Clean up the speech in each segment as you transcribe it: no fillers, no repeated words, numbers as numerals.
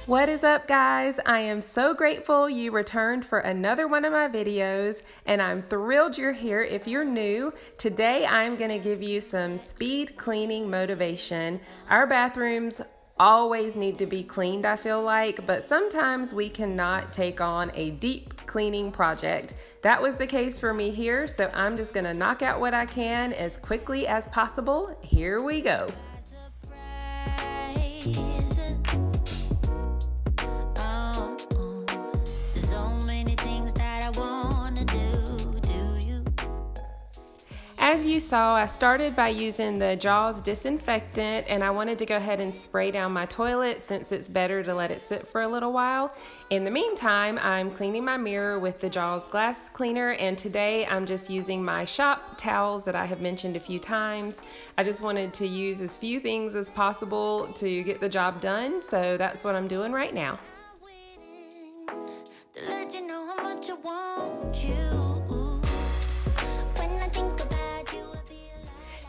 What is up, guys? I am so grateful you returned for another one of my videos, and I'm thrilled you're here. If you're new, today I'm going to give you some speed cleaning motivation. Our bathrooms always need to be cleaned, I feel like, but sometimes we cannot take on a deep cleaning project. That was the case for me here, so I'm just going to knock out what I can as quickly as possible. Here we go. As you saw, I started by using the Jaws disinfectant, and I wanted to go ahead and spray down my toilet since it's better to let it sit for a little while. In the meantime, I'm cleaning my mirror with the Jaws glass cleaner, and today I'm just using my shop towels that I have mentioned a few times. I just wanted to use as few things as possible to get the job done, so that's what I'm doing right now. To let you know how much I want you.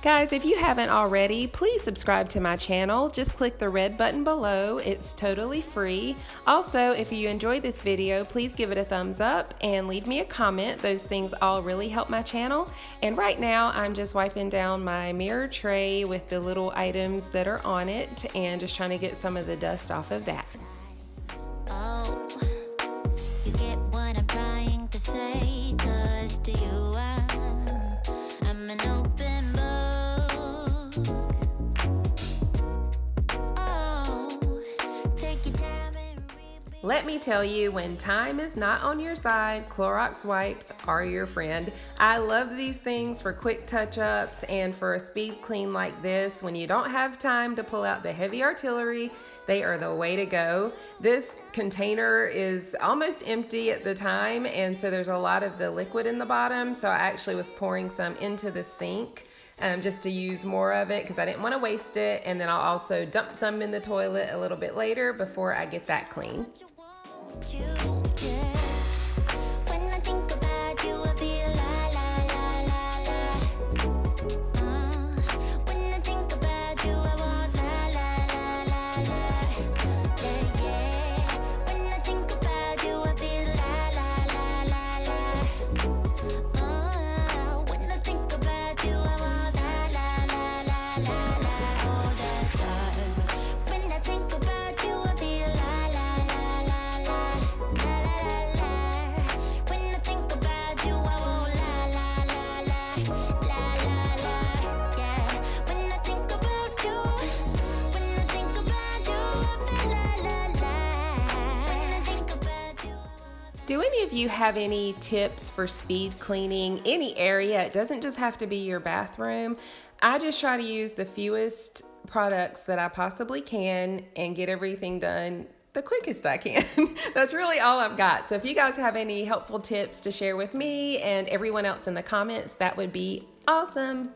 Guys, if you haven't already, please subscribe to my channel. Just click the red button below. It's totally free. Also, if you enjoyed this video, please give it a thumbs up and leave me a comment. Those things all really help my channel. And right now, I'm just wiping down my mirror tray with the little items that are on it and just trying to get some of the dust off of that. Oh, you get what I'm trying to say, 'cause to you I'm an open book. Let me tell you, when time is not on your side, Clorox wipes are your friend. I love these things for quick touch-ups and for a speed clean like this. When you don't have time to pull out the heavy artillery, they are the way to go. This container is almost empty at the time, and so there's a lot of the liquid in the bottom, so I actually was pouring some into the sink. Just to use more of it because I didn't want to waste it, and then I'll also dump some in the toilet a little bit later before I get that clean. Do any of you have any tips for speed cleaning any area? It doesn't just have to be your bathroom. I just try to use the fewest products that I possibly can and get everything done the quickest I can. That's really all I've got. So if you guys have any helpful tips to share with me and everyone else in the comments, that would be awesome.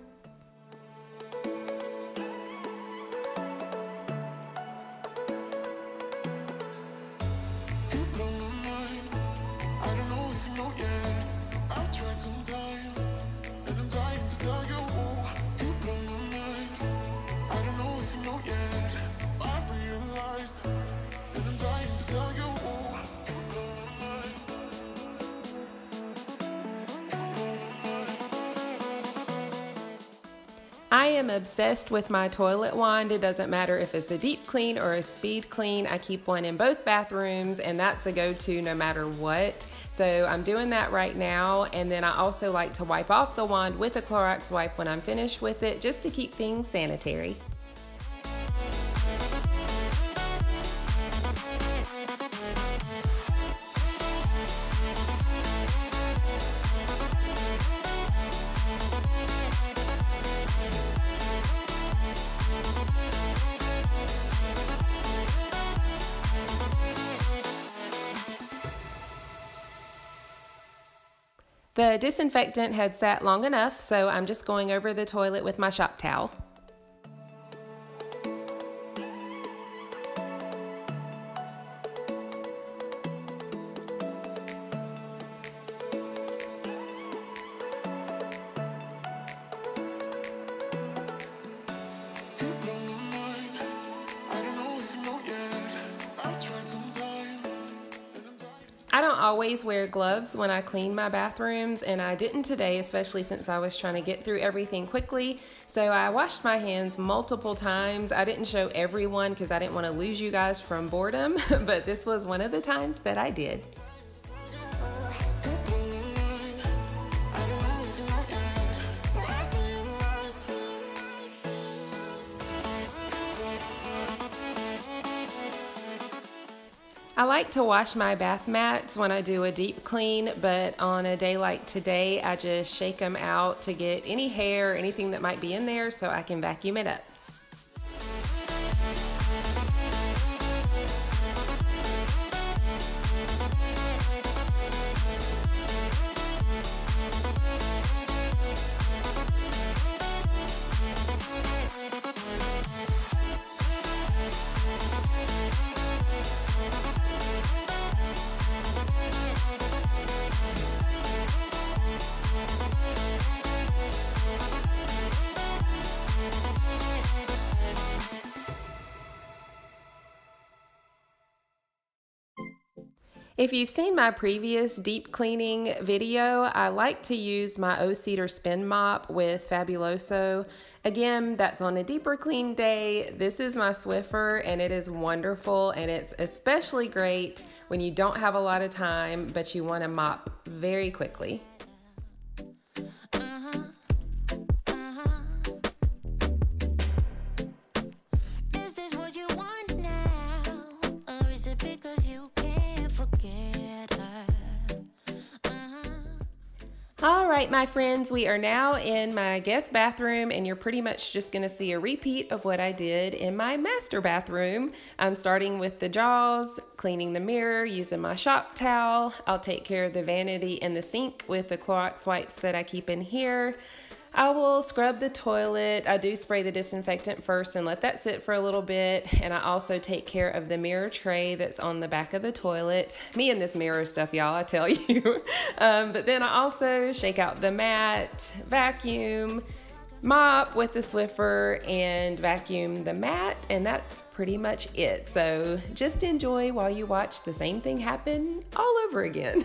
I am obsessed with my toilet wand. It doesn't matter if it's a deep clean or a speed clean. I keep one in both bathrooms, and that's a go-to no matter what. So I'm doing that right now, and then I also like to wipe off the wand with a Clorox wipe when I'm finished with it, just to keep things sanitary. The disinfectant had sat long enough, so I'm just going over the toilet with my shop towel. I don't know if you know yet. I've tried to always wear gloves when I clean my bathrooms, and I didn't today, especially since I was trying to get through everything quickly. So I washed my hands multiple times. I didn't show everyone because I didn't want to lose you guys from boredom, but this was one of the times that I did. I like to wash my bath mats when I do a deep clean, but on a day like today, I just shake them out to get any hair or anything that might be in there so I can vacuum it up. If you've seen my previous deep cleaning video, I like to use my O-Cedar spin mop with Fabuloso. Again, that's on a deeper clean day. This is my Swiffer and it is wonderful, and it's especially great when you don't have a lot of time but you want to mop very quickly. All right, my friends, we are now in my guest bathroom, and you're pretty much just gonna see a repeat of what I did in my master bathroom. I'm starting with the jaws, cleaning the mirror, using my shop towel. I'll take care of the vanity and the sink with the Clorox wipes that I keep in here. I will scrub the toilet. I do spray the disinfectant first and let that sit for a little bit. And I also take care of the mirror tray that's on the back of the toilet. Me and this mirror stuff, y'all, I tell you. But then I also shake out the mat, vacuum, mop with the Swiffer, and vacuum the mat. And that's pretty much it. So just enjoy while you watch the same thing happen all over again.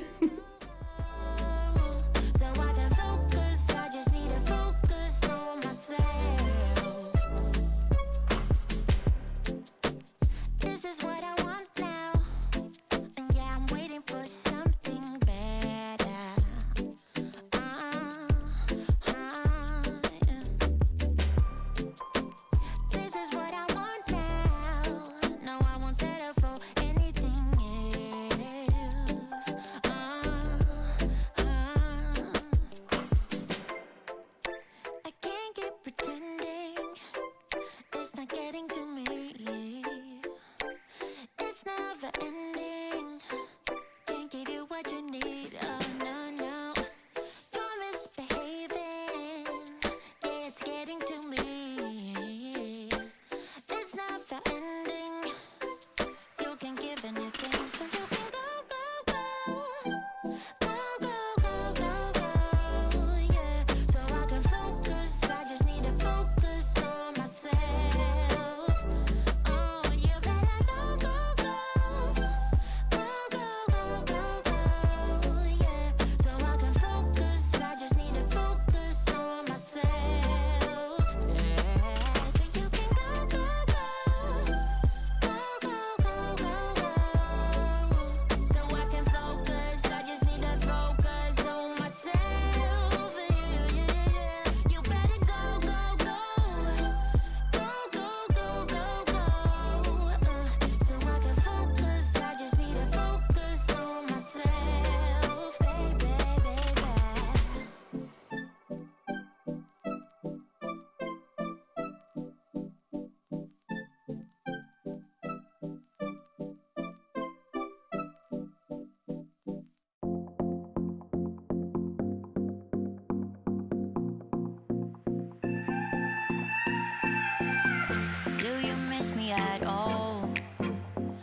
At all?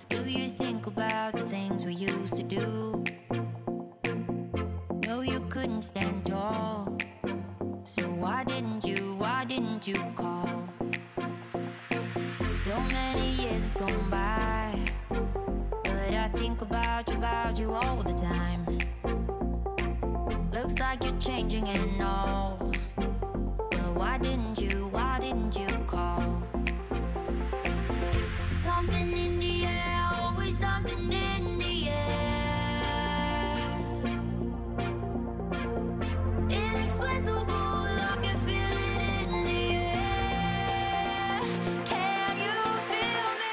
Do you think about the things we used to do? No, you couldn't stand tall. So why didn't you call? So many years has gone by, but I think about about you all the time. Looks like you're changing and all. But why didn't you call? Something in the air, always something in the air. Inexplicable, I can feel it in the air. Can you feel me?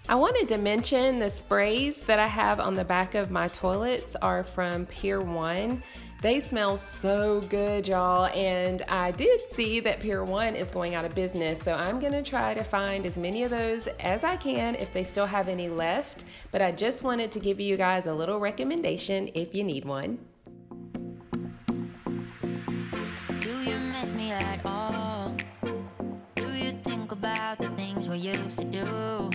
I wanted to mention the sprays that I have on the back of my toilets are from Pier 1. They smell so good, y'all, and I did see that Pier 1 is going out of business, so I'm gonna try to find as many of those as I can if they still have any left, but I just wanted to give you guys a little recommendation if you need one. Do you miss me at all? Do you think about the things we used to do?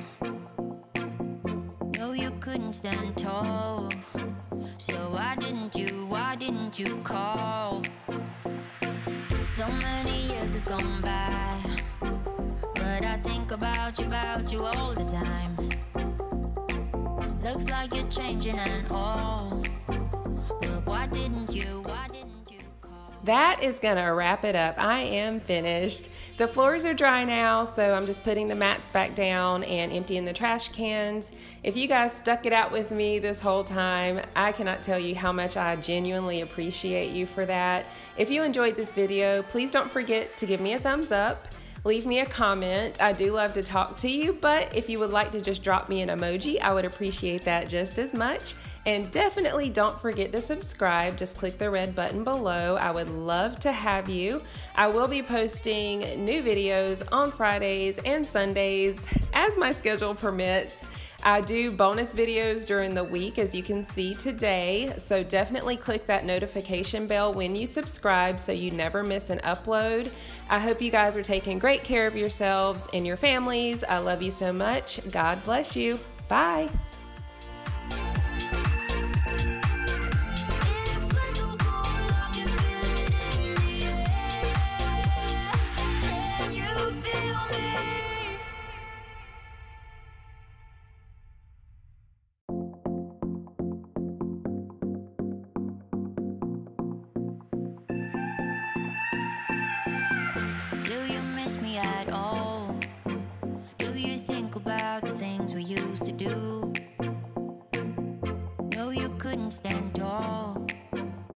No, you couldn't stand tall. So why didn't you call? So many years has gone by, but I think about you all the time. Looks like you're changing and all, but why didn't you call? That is gonna wrap it up. I am finished. The floors are dry now, so I'm just putting the mats back down and emptying the trash cans. If you guys stuck it out with me this whole time, I cannot tell you how much I genuinely appreciate you for that. If you enjoyed this video, please don't forget to give me a thumbs up. Leave me a comment. I do love to talk to you, but if you would like to just drop me an emoji, I would appreciate that just as much. And definitely don't forget to subscribe. Just click the red button below. I would love to have you. I will be posting new videos on Fridays and Sundays as my schedule permits. I do bonus videos during the week, as you can see today, so definitely click that notification bell when you subscribe so you never miss an upload. I hope you guys are taking great care of yourselves and your families. I love you so much. God bless you. Bye. Do you miss me at all? Do you think about the things we used to do? No, you couldn't stand